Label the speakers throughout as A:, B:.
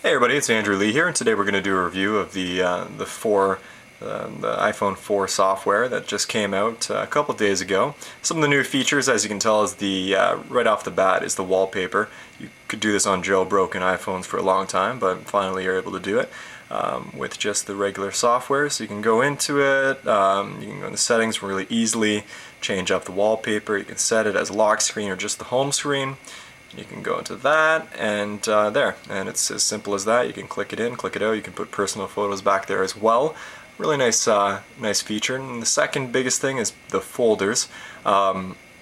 A: Hey everybody, it's Andrew Lee here, and today we're going to do a review of the iPhone 4 software that just came out a couple of days ago. Some of the new features, as you can tell, is the right off the bat is the wallpaper. You could do this on jailbroken iPhones for a long time, but finally you're able to do it with just the regular software. So you can go into it, you can go into settings really easily, change up the wallpaper. You can set it as lock screen or just the home screen. You can go into that and there, and it's as simple as that. You can click it in, click it out. You can put personal photos back there as well. Really nice, nice feature. And the second biggest thing is the folders.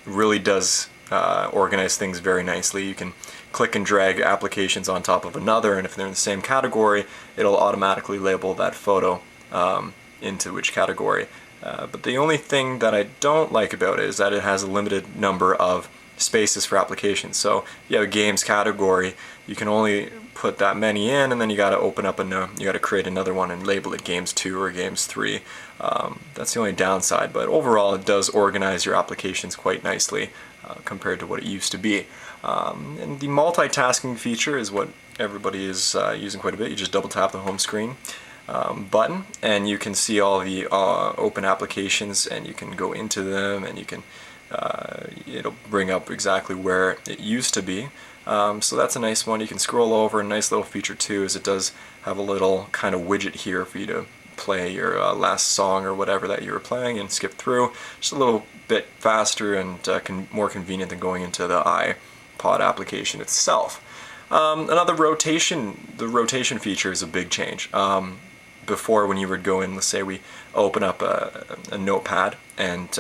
A: Really does organize things very nicely. You can click and drag applications on top of another, and if they're in the same category, it'll automatically label that photo into which category. But the only thing that I don't like about it is that it has a limited number of spaces for applications. So if you have a games category, you can only put that many in, and then you got to open up you got to create another one and label it Games 2 or Games 3. That's the only downside, but overall it does organize your applications quite nicely compared to what it used to be. And the multitasking feature is what everybody is using quite a bit. You just double tap the home screen button and you can see all the open applications, and you can go into them, and you can it'll bring up exactly where it used to be. So that's a nice one. You can scroll over. A nice little feature too is it does have a little kind of widget here for you to play your last song or whatever that you were playing and skip through. Just a little bit faster and more convenient than going into the iPod application itself. The rotation feature is a big change. Before, when you would go in, let's say we open up a notepad, and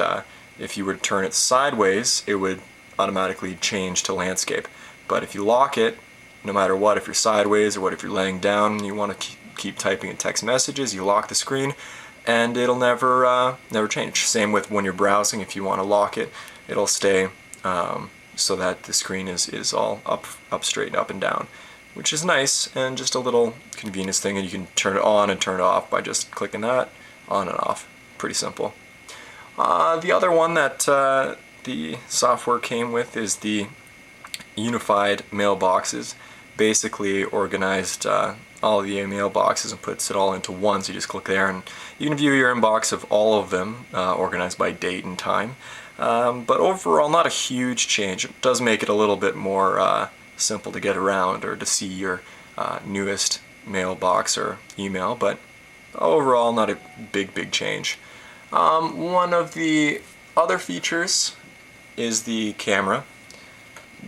A: if you were to turn it sideways, it would automatically change to landscape. But if you lock it, no matter what, if you're sideways or what if you're laying down and you want to keep typing in text messages, you lock the screen and it'll never change. Same with when you're browsing. If you want to lock it, it'll stay so that the screen is all up straight and up and down, which is nice and just a little convenience thing. And you can turn it on and turn it off by just clicking that on and off. Pretty simple. The other one that the software came with is the unified mailboxes. Basically organized all the mailboxes and puts it all into one, so you just click there and you can view your inbox of all of them, organized by date and time. But overall, not a huge change. It does make it a little bit more simple to get around or to see your newest mailbox or email, but overall not a big change. One of the other features is the camera.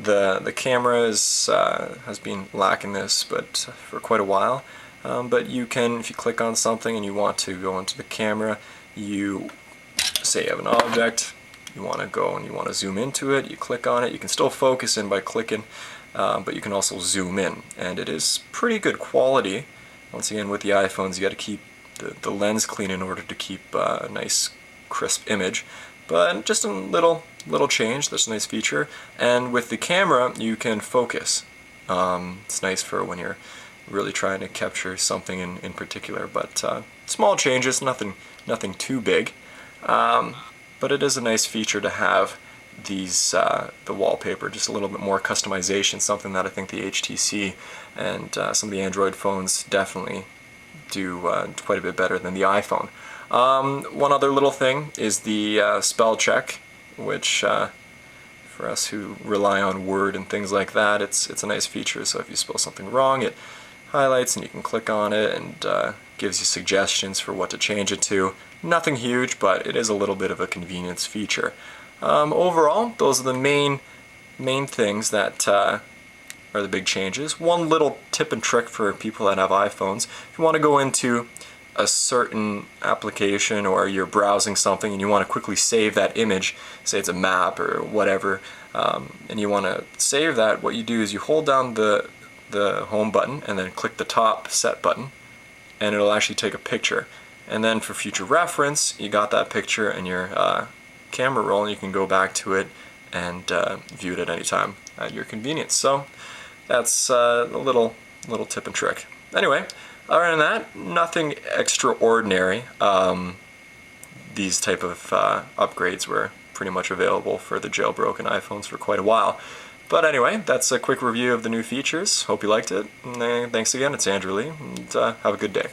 A: The camera has been lacking this, but for quite a while. But you can, if you click on something and you want to go into the camera, you say you have an object, you want to go and you want to zoom into it, you click on it. You can still focus in by clicking, but you can also zoom in, and it is pretty good quality. Once again, with the iPhones, you got to keep the lens clean in order to keep a nice crisp image, but just a little change. That's a nice feature. And with the camera, you can focus. It's nice for when you're really trying to capture something in particular, but small changes, nothing too big, but it is a nice feature to have these the wallpaper, just a little bit more customization, something that I think the HTC and some of the Android phones definitely do quite a bit better than the iPhone. One other little thing is the spell check, which for us who rely on Word and things like that, it's a nice feature. So if you spell something wrong, it highlights and you can click on it and gives you suggestions for what to change it to. Nothing huge, but it is a little bit of a convenience feature. Overall, those are the main things that are the big changes. One little tip and trick for people that have iPhones: if you want to go into a certain application or you're browsing something and you want to quickly save that image, say it's a map or whatever, and you want to save that, what you do is you hold down the home button and then click the top set button, and it'll actually take a picture. And then for future reference, you got that picture in your camera roll, and you can go back to it and view it at any time at your convenience. So that's a little tip and trick. Anyway, other than that, nothing extraordinary. These type of upgrades were pretty much available for the jailbroken iPhones for quite a while. But anyway, that's a quick review of the new features. Hope you liked it. And, thanks again, it's Andrew Lee, and have a good day.